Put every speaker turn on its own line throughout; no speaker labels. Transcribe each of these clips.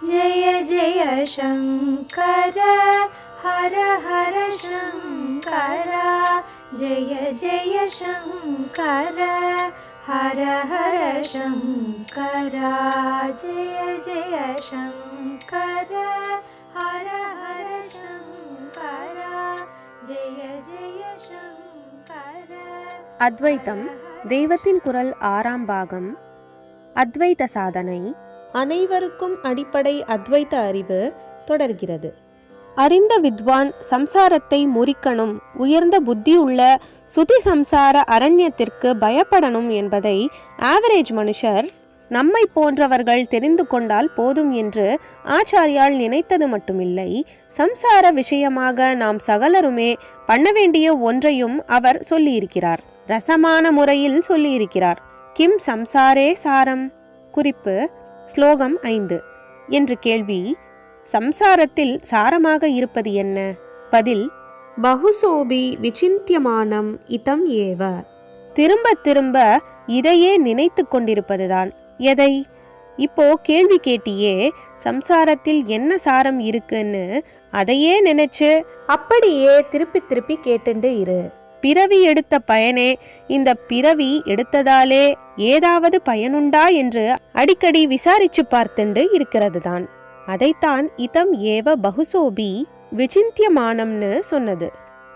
जय जय शङ्कर हर हर शङ्कर जय जय शङ्कर हर हर शङ्कर जय जय शङ्कर हर हर शङ्कर जय जय शङ्कर.
அத்வைத்தம் தெய்வத்தின் குரல் 6ஆம் பாகம். அத்வைத சாதனை. அனைவருக்கும் அடிப்படை அத்வைத்த அறிவு தொடர்கிறது. அறிந்த வித்வான் சம்சாரத்தை முறிக்கணும், உயர்ந்த புத்தி உள்ள சுதி சம்சார அரண்யத்திற்கு பயப்படணும் என்பதை ஆவரேஜ் மனுஷர் நம்மை போன்றவர்கள் தெரிந்து கொண்டால் போதும் என்று ஆச்சாரியால் நினைத்தது மட்டுமில்லை, சம்சார விஷயமாக நாம் சகலருமே பண்ண வேண்டிய ஒன்றையும் அவர் சொல்லியிருக்கிறார். ரசமான முறையில் சொல்லியிருக்கிறார். கிம் சம்சாரே சாரம். குறிப்பு ஸ்லோகம் 5 என்று கேள்வி. சம்சாரத்தில் சாரமாக இருப்பது என்ன? பதில் பகுசோபி விசிந்தியமானம் இதம் ஏவ. திரும்ப திரும்ப இதையே நினைத்து கொண்டிருப்பதுதான். எதை? இப்போ கேள்வி கேட்டியே, சம்சாரத்தில் என்ன சாரம் இருக்குன்னு அதையே நினைச்சு அப்படியே திருப்பி திருப்பி கேட்டுண்டு இரு. பிறவி எடுத்த பயனே இந்த பிறவி எடுத்ததாலே ஏதாவது பயனுண்டா என்று அடிக்கடி விசாரிச்சு பார்த்துண்டு இருக்கிறது தான். அதைத்தான் இதம் ஏவ பகுசோபி விசிந்தியமானம்னு சொன்னது.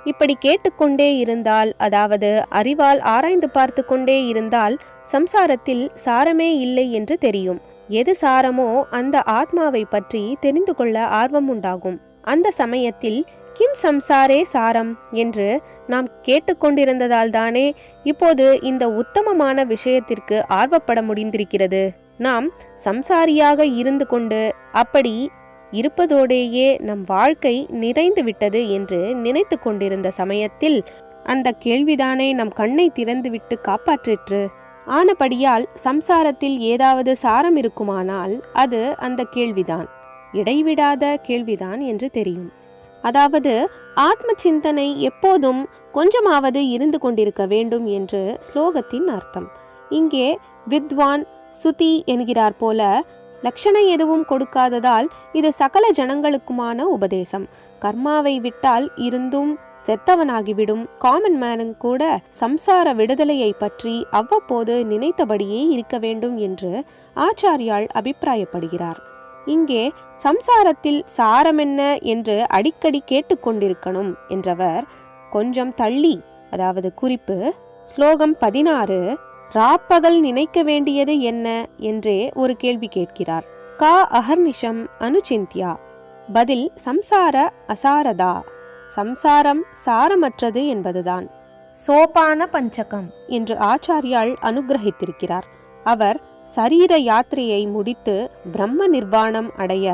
இப்படி கேட்டுக்கொண்டே இருந்தால், அதாவது அறிவால் ஆராய்ந்து பார்த்து கொண்டே இருந்தால் சம்சாரத்தில் சாரமே இல்லை என்று தெரியும். எது சாரமோ அந்த ஆத்மாவை பற்றி தெரிந்து கொள்ள ஆர்வம் உண்டாகும். அந்த சமயத்தில் கிம் சம்சாரே சாரம் என்று நாம் கேட்டுக்கொண்டிருந்ததால் தானே இப்போது இந்த உத்தமமான விஷயத்திற்கு ஆர்வப்பட முடிந்திருக்கிறது. நாம் சம்சாரியாக இருந்து கொண்டு அப்படி இருப்பதோடேயே நம் வாழ்க்கை நிறைந்து விட்டது என்று நினைத்து கொண்டிருந்த சமயத்தில் அந்த கேள்விதானே நம் கண்ணை திறந்துவிட்டு காப்பாற்றிற்று. ஆனபடியால் சம்சாரத்தில் ஏதாவது சாரம் இருக்குமானால் அது அந்த கேள்விதான், இடைவிடாத கேள்விதான் என்று தெரியும். அதாவது ஆத்ம சிந்தனை எப்போதும் கொஞ்சமாவது இருந்து கொண்டிருக்க வேண்டும் என்று ஸ்லோகத்தின் அர்த்தம். இங்கே வித்வான் சுதி என்கிறார் போல லட்சணம் எதுவும் கொடுக்காததால் இது சகல ஜனங்களுக்குமான உபதேசம். கர்மாவை விட்டால் இருந்தும் செத்தவனாகிவிடும் காமன் மேனும் கூட சம்சார விடுதலையை பற்றி அவ்வப்போது நினைத்தபடியே இருக்க வேண்டும் என்று ஆச்சாரியால் அபிப்பிராயப்படுகிறார். இங்கே சம்சாரத்தில் சாரமென்ன என்று அடிக்கடி கேட்டுக்கொண்டிருக்கணும் என்றவர் கொஞ்சம் தள்ளி, அதாவது குறிப்பு ஸ்லோகம் 16 ராப்பகல் நினைக்க வேண்டியது என்ன என்றே ஒரு கேள்வி கேட்கிறார். கா அஹர்நிஷம் அனுசிந்தியா. பதில் சம்சார அசாரதா. சம்சாரம் சாரமற்றது என்பதுதான். சோபான பஞ்சகம் என்று ஆச்சாரியால் அனுகிரகித்திருக்கிறார். அவர் சரீர யாத்திரையை முடித்து பிரம்ம நிர்வாணம் அடைய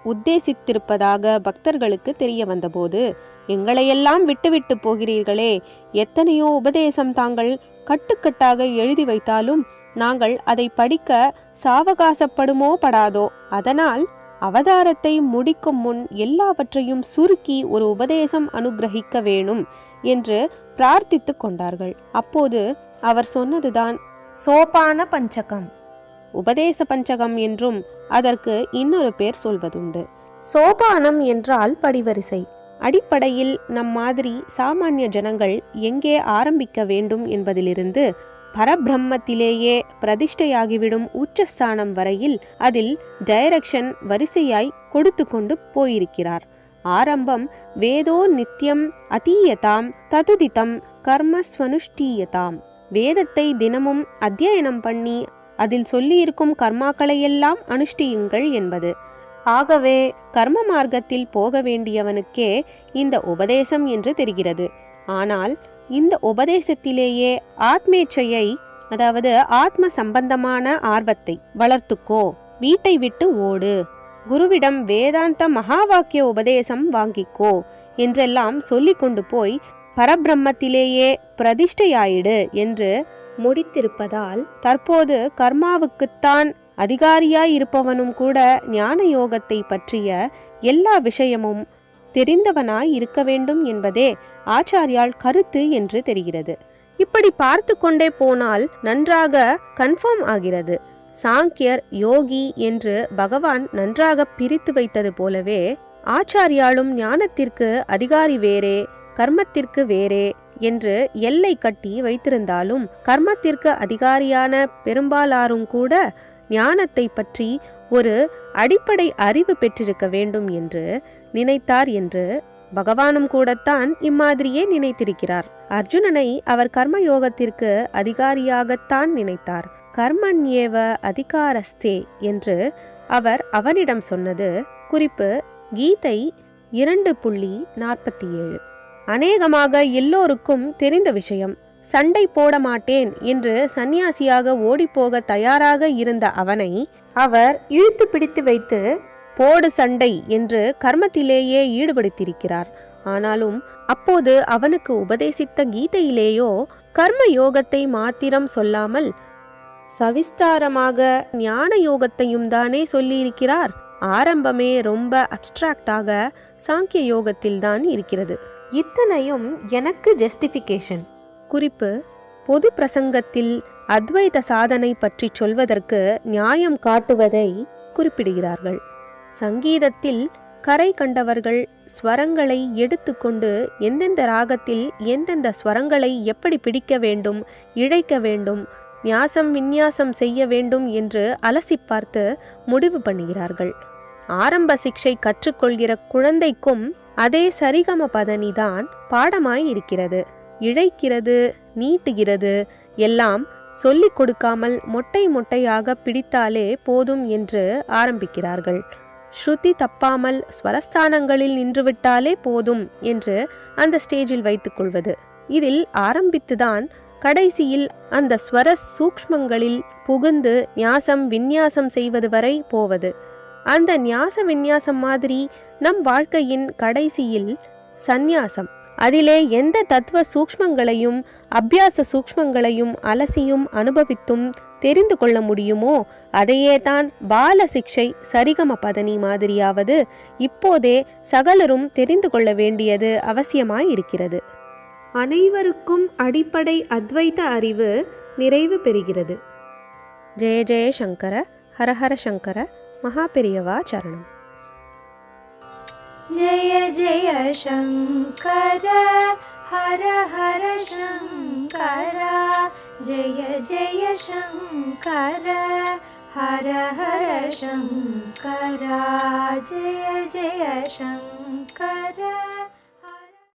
உத்தேசித்திருப்பதாக பக்தர்களுக்கு தெரிய வந்தபோது, எங்களையெல்லாம் விட்டுவிட்டு போகிறீர்களே, எத்தனையோ உபதேசம் தாங்கள் கட்டுக்கட்டாக எழுதி வைத்தாலும் நாங்கள் அதை படிக்க சாவகாசப்படுமோ படாதோ, அதனால் அவதாரத்தை முடிக்கும் முன் எல்லாவற்றையும் சுருக்கி ஒரு உபதேசம் அனுகிரகிக்க வேணும் என்று பிரார்த்தித்து கொண்டார்கள். அப்போது அவர் சொன்னதுதான் சோபான பஞ்சகம். உபதேச பஞ்சகம் என்றும் அதற்கு இன்னொரு பேர் சொல்வதுண்டு. சோபானம் என்றால் படிவரிசை. அடிப்படையில் நம் மாதிரி சாமானிய ஜனங்கள் எங்கே ஆரம்பிக்க வேண்டும் என்பதிலிருந்து பரபிரம்மத்திலேயே பிரதிஷ்டையாகிவிடும் உச்சஸ்தானம் வரையில் அதில் டைரக்ஷன் வரிசையாய் கொடுத்து கொண்டு போயிருக்கிறார். ஆரம்பம் வேதோ நித்யம் அதீயதாம் ததுதிதம் கர்மஸ்வனுஷ்டீயதாம். வேதத்தை தினமும் அத்தியனம் பண்ணி அதில் சொல்லியிருக்கும் கர்மாக்களையெல்லாம் அனுஷ்டியுங்கள் என்பது. ஆகவே கர்ம மார்க்கத்தில் போக வேண்டியவனுக்கே இந்த உபதேசம் என்று தெரிகிறது. ஆனால் இந்த உபதேசத்திலேயே ஆத்மேச்சையை, அதாவது ஆத்ம சம்பந்தமான ஆர்வத்தை வளர்த்துக்கோ, வீட்டை விட்டு ஓடு, குருவிடம் வேதாந்த மகா வாக்கிய உபதேசம் வாங்கிக்கோ என்றெல்லாம் சொல்லி கொண்டு போய் பரபிரம்மத்திலேயே பிரதிஷ்டையாயிடு என்று முடித்திருப்பதால் தற்போது கர்மாவுக்குத்தான் அதிகாரியாய் இருப்பவனும் கூட ஞான யோகத்தை பற்றிய எல்லா விஷயமும் தெரிந்தவனாய் இருக்க வேண்டும் என்பதே ஆச்சாரியால் கருத்து என்று தெரிகிறது. இப்படி பார்த்து கொண்டே போனால் நன்றாக கன்ஃபார்ம் ஆகிறது. சாங்கியர், யோகி என்று பகவான் நன்றாக பிரித்து வைத்தது போலவே ஆச்சாரியாலும் ஞானத்திற்கு அதிகாரி வேறே, கர்மத்திற்கு வேறே என்று எல்லை கட்டி வைத்திருந்தாலும் கர்மத்திற்கு அதிகாரியான பெரும்பாலாரும் கூட ஞானத்தை பற்றி ஒரு அடிப்படை அறிவு பெற்றிருக்க வேண்டும் என்று நினைத்தார் என்று பகவானும் கூடத்தான் இம்மாதிரியே நினைத்திருக்கிறார். அர்ஜுனனை அவர் கர்மயோகத்திற்கு அதிகாரியாகத்தான் நினைத்தார். கர்மண்யேவ அதிகாரஸ்தே என்று அவர் அவனிடம் சொன்னது குறிப்பு கீதை 2.47. அநேகமாக எல்லோருக்கும் தெரிந்த விஷயம். சண்டை போட மாட்டேன் என்று சந்நியாசியாக ஓடிப்போக தயாராக இருந்த அவனை அவர் இழுத்து பிடித்து வைத்து போடு சண்டை என்று கர்மத்திலேயே ஈடுபடுத்தியிருக்கிறார். ஆனாலும் அப்போது அவனுக்கு உபதேசித்த கீதையிலேயோ கர்ம யோகத்தை மாத்திரம் சொல்லாமல் சவிஸ்தாரமாக ஞான யோகத்தையும் தானே சொல்லியிருக்கிறார். ஆரம்பமே ரொம்ப அப்டிராக்டாக சாங்கிய யோகத்தில் தான் இருக்கிறது. இத்தனையும் எனக்கு ஜஸ்டிஃபிகேஷன். குறிப்பு பொது பிரசங்கத்தில் அத்வைத சாதனை பற்றி சொல்வதற்கு நியாயம் காட்டுவதை குறிப்பிடுகிறார்கள். சங்கீதத்தில் கரை கண்டவர்கள் ஸ்வரங்களை எடுத்துக்கொண்டு எந்தெந்த ராகத்தில் எந்தெந்த ஸ்வரங்களை எப்படி பிடிக்க வேண்டும், இழைக்க வேண்டும், ஞாசம் விந்யாசம் செய்ய வேண்டும் என்று அலசி பார்த்து முடிவு பண்ணுகிறார்கள். ஆரம்ப சிக்ஷை கற்றுக்கொள்கிற குழந்தைக்கும் அதே சரிகம பதனிதான் பாடமாய் இருக்கிறது. இழைக்கிறது, நீட்டுகிறது எல்லாம் சொல்லிக் கொடுக்காமல் மொட்டை மொட்டையாக பிடித்தாலே போதும் என்று ஆரம்பிக்கிறார்கள். ஸ்ருதி தப்பாமல் ஸ்வரஸ்தானங்களில் நின்றுவிட்டாலே போதும் என்று அந்த ஸ்டேஜில் வைத்துக் கொள்வது. இதில் ஆரம்பித்துதான் கடைசியில் அந்த ஸ்வர சூக்ஷ்மங்களில் புகுந்து ஞாசம் விந்யாசம் செய்வது வரை போவது. அந்த ஞாச விந்யாசம் மாதிரி நம் வாழ்க்கையின் கடைசியில் சந்நியாசம். அதிலே எந்த தத்துவ சூக்ஷ்மங்களையும் அபியாச சூக்ஷ்மங்களையும் அலசியும் அனுபவித்தும் தெரிந்து கொள்ள முடியுமோ அதையே தான் பால சிக்ஷை சரிகம பதனி மாதிரியாவது இப்போதே சகலரும் தெரிந்து கொள்ள வேண்டியது அவசியமாயிருக்கிறது. அனைவருக்கும் அடிப்படை அத்வைத அறிவு நிறைவு பெறுகிறது. ஜெய ஜெய சங்கர, ஹரஹர சங்கர, மகாபெரியவா சரணம்.
जय जय शङ्कर हर हर शङ्कर, जय जय शङ्कर हर हर शङ्कर, जय जय शङ्कर.